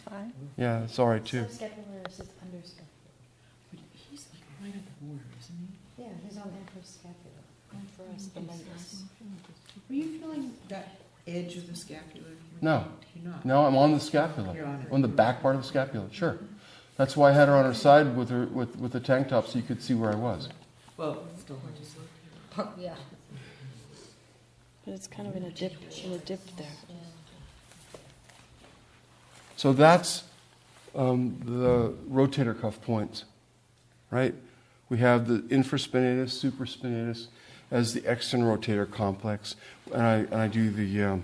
fine. Yeah, that's all right too. Subscapularis is underscapular. But he's like right at the border, isn't he? Yeah, he's on infrascapular. Infraspinatus. Are you feeling that edge of the scapula? No. You're not. No, I'm on the scapula. You're on it. On the back part of the scapula, sure. That's why I had her on her side with her with the tank top so you could see where I was. Well, still hard to see. Yeah. But it's kind of in a dip there. So that's the rotator cuff points, right? We have the infraspinatus, supraspinatus as the external rotator complex, and I do the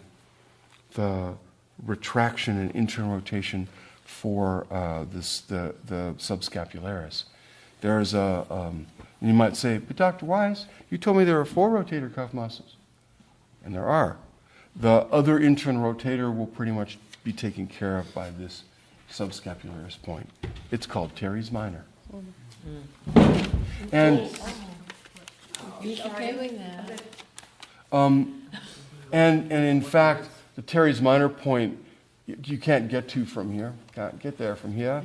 retraction and internal rotation for the subscapularis. There's you might say, but Dr. Wise, you told me there are 4 rotator cuff muscles, and there are. The other internal rotator will pretty much be taken care of by this subscapularis point. It's called teres minor. And and in fact, the teres minor point you can't get to from here. Can't get there from here.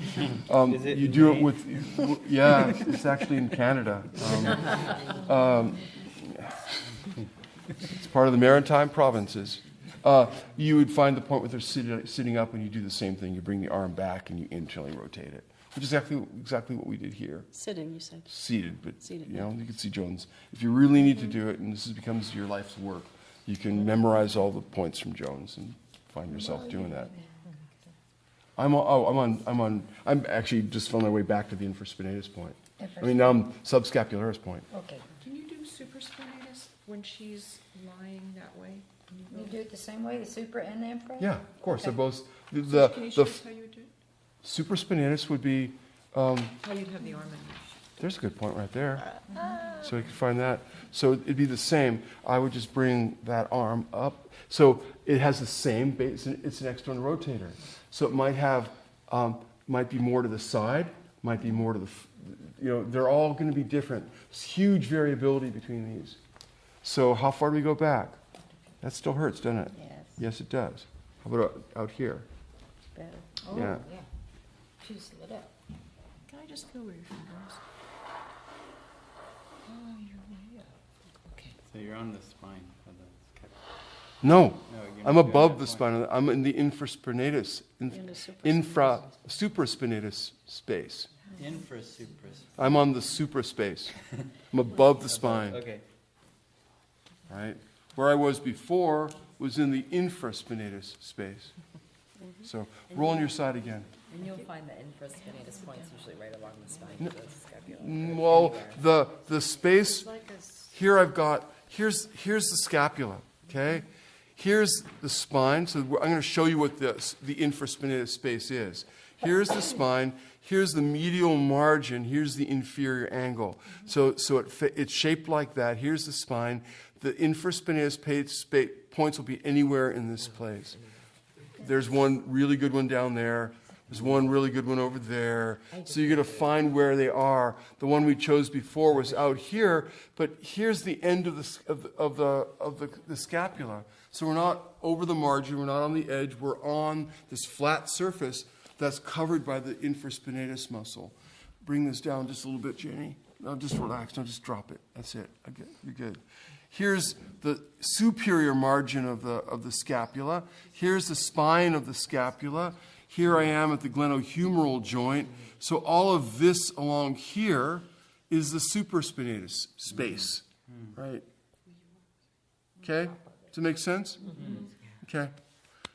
You do it with, yeah. It's actually in Canada. It's part of the Maritime Provinces. You would find the point where they're sitting up, and you do the same thing. You bring the arm back, and you internally rotate it, which is exactly what we did here. Sitting, you said. Seated, but Seated, you know, you can see Jones. If you really need to do it, and this becomes your life's work, you can memorize all the points from Jones and find yourself doing that. I'm actually just on my way back to the infraspinatus point. I mean, now I'm subscapularis point. Okay. Can you do supraspinatus when she's lying that way? You do it the same way, the supra and the infra? Yeah, of course. Okay. They're both Can you show us how you would do it? supraspinatus would be. How you'd have the arm in there. There's a good point right there. So you can find that. So it'd be the same. I would just bring that arm up. So it has the same base. It's an external rotator. So it might have, might be more to the side, might be more to the, they're all going to be different. There's huge variability between these. So how far do we go back? That still hurts, doesn't it? Yes. Yes, it does. How about out here? Better. Oh, Yeah. She just lit up. Can I just feel where your fingers? Oh, you're way up. Okay. So you're on the spine of the scapula. No, No, you're I'm not above doing the that spine. I'm in the infraspinatus, supraspinatus space. point. Infra, supra. I'm on the supra space. I'm above the spine, Okay. right? Where I was before was in the infraspinatus space. So roll on your side again. And you'll find the infraspinatus points usually right along the spine of the scapula. Well, the space here here's the scapula, okay? Here's the spine. So I'm going to show you what the infraspinatus space is. Here's the spine. Here's the medial margin. Here's the inferior angle. So it's shaped like that. Here's the spine. The infraspinatus points will be anywhere in this place. There's one really good one down there. There's one really good one over there. So you're going to find where they are. The one we chose before was out here, but here's the end of the scapula. So we're not over the margin. We're not on the edge. We're on this flat surface that's covered by the infraspinatus muscle. Bring this down just a little bit, Jenny. No, just relax. No, just drop it. That's it. Okay, you're good. Here's the superior margin of the scapula. Here's the spine of the scapula. Here I am at the glenohumeral joint. So all of this along here is the supraspinatus space, right? Okay? Does it make sense? Okay.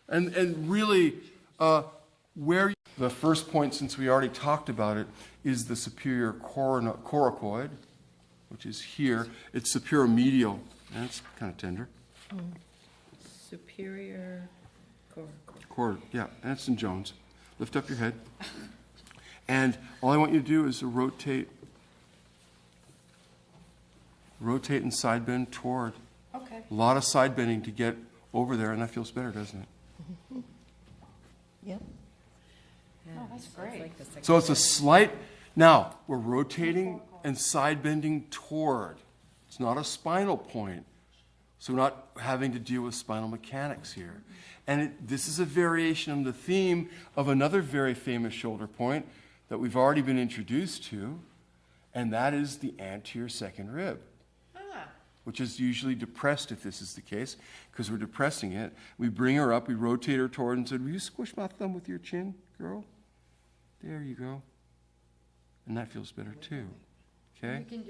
And really, the first point, since we already talked about it, is the superior coracoid, which is here. It's superior medial. That's kind of tender. Superior Cord, yeah, Anson Jones. Lift up your head. And all I want you to do is to rotate and side bend toward. Okay. A lot of side bending to get over there, and that feels better, doesn't it? Yep. Yeah, Oh, that's great. like the second So it's a slight, now we're rotating and side bending toward. It's not a spinal point. So we're not having to deal with spinal mechanics here. And this is a variation on the theme of another very famous shoulder point that we've already been introduced to, and that is the anterior second rib, which is usually depressed if this is the case, because we're depressing it. We bring her up, we rotate her toward and said, will you squish my thumb with your chin, girl? There you go. And that feels better too, okay? You can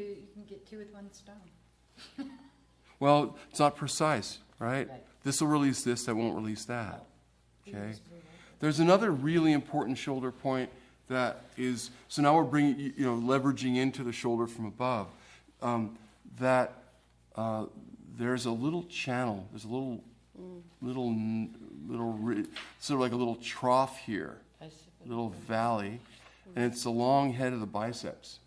get two with one stone. Well, it's not precise, right? This will release this, that won't release that, okay? There's another really important shoulder point that is, so now we're bringing, leveraging into the shoulder from above, there's a little channel, there's a little, sort of like a little trough here, little valley, and it's along head of the biceps.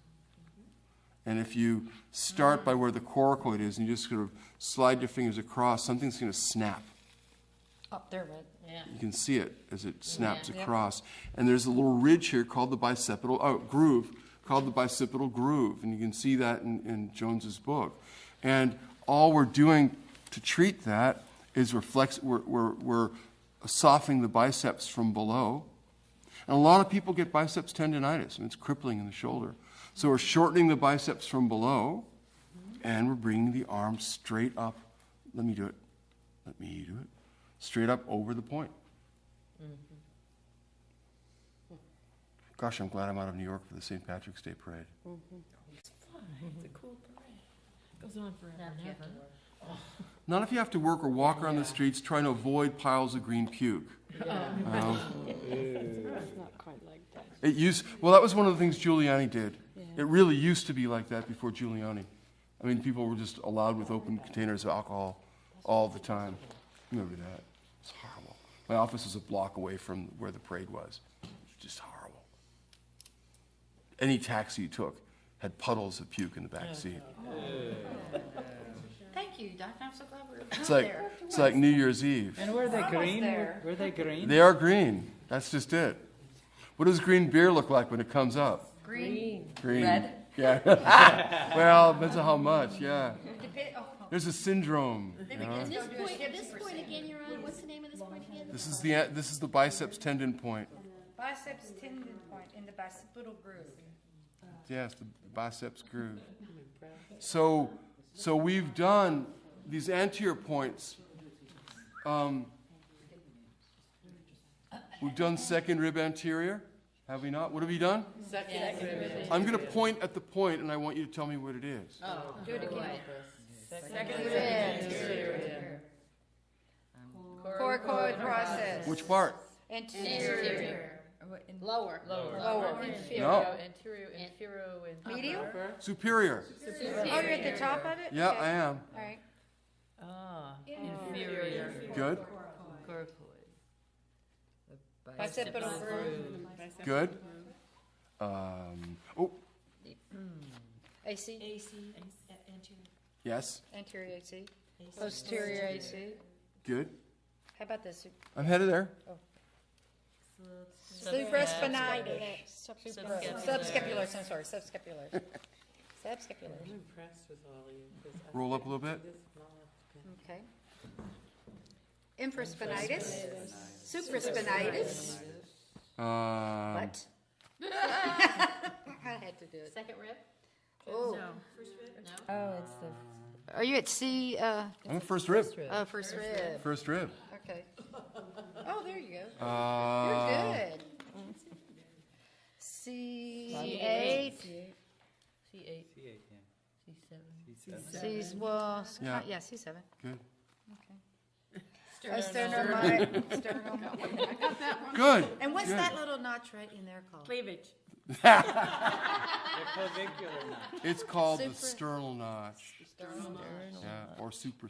And if you start by where the coracoid is and you just sort of slide your fingers across, something's going to snap. Up there, right? Yeah. You can see it as it snaps across. And there's a little ridge here called the groove, called the bicipital groove. And you can see that in Jones's book. And all we're doing to treat that is we're softening the biceps from below. And a lot of people get biceps tendonitis, and it's crippling in the shoulder. So we're shortening the biceps from below, and we're bringing the arm straight up. Let me do it. Straight up over the point. Gosh, I'm glad I'm out of New York for the St. Patrick's Day parade. It's fun. It's a cool parade. Goes on forever and ever. Not if you have to work or walk around the streets trying to avoid piles of green puke. It's not quite like that. That was one of the things Giuliani did. Yeah. It really used to be like that before Giuliani. I mean, people were just allowed with open containers of alcohol all the time. Remember that? It's horrible. My office was a block away from where the parade was. It was just horrible. Any taxi you took had puddles of puke in the back seat. Thank you, Doc. I'm so glad we're It's like New Year's Eve. And were they green? Were they green? They are green. That's just it. What does green beer look like when it comes up? green. Green. Red? Yeah. Well, depends on how much, yeah. There's a syndrome. You know? This point again you're on, what's the name of this point again? This is the biceps tendon point. Biceps tendon point in the bicipital groove. Yes, the biceps groove. So we've done these anterior points. We've done second rib anterior, have we not? What have we done? Second rib. I'm going to point at the point, and I want you to tell me what it is. Do it again. Second rib anterior. Coracoid process. Which part? Anterior. Lower. Lower. No. Inferior. Medial? Superior. Oh, you're at the top of it? Yeah, Okay. I am. All right. Inferior. Good. Bicipital groove. Good. AC? Yes. Anterior AC. Posterior AC. Good. How about this? I'm headed there. Supraspinatus. Subscapular. I'm sorry. Subscapular. Subscapular. Roll up a little bit. Okay. Infraspinatus. Supraspinatus. What? I had to do it. Second rib? Oh. Oh, it's the Are you at C? I'm at first rib. First rib. First rib. Okay. Oh, there you go. You're good. C8. C8. C8, yeah. C7. C, well, Yeah. yeah, C7. Good. Good. And what's Good. that little notch right in there called? Cleavage. The clavicular notch. It's called the sternal notch. Yeah, or supra.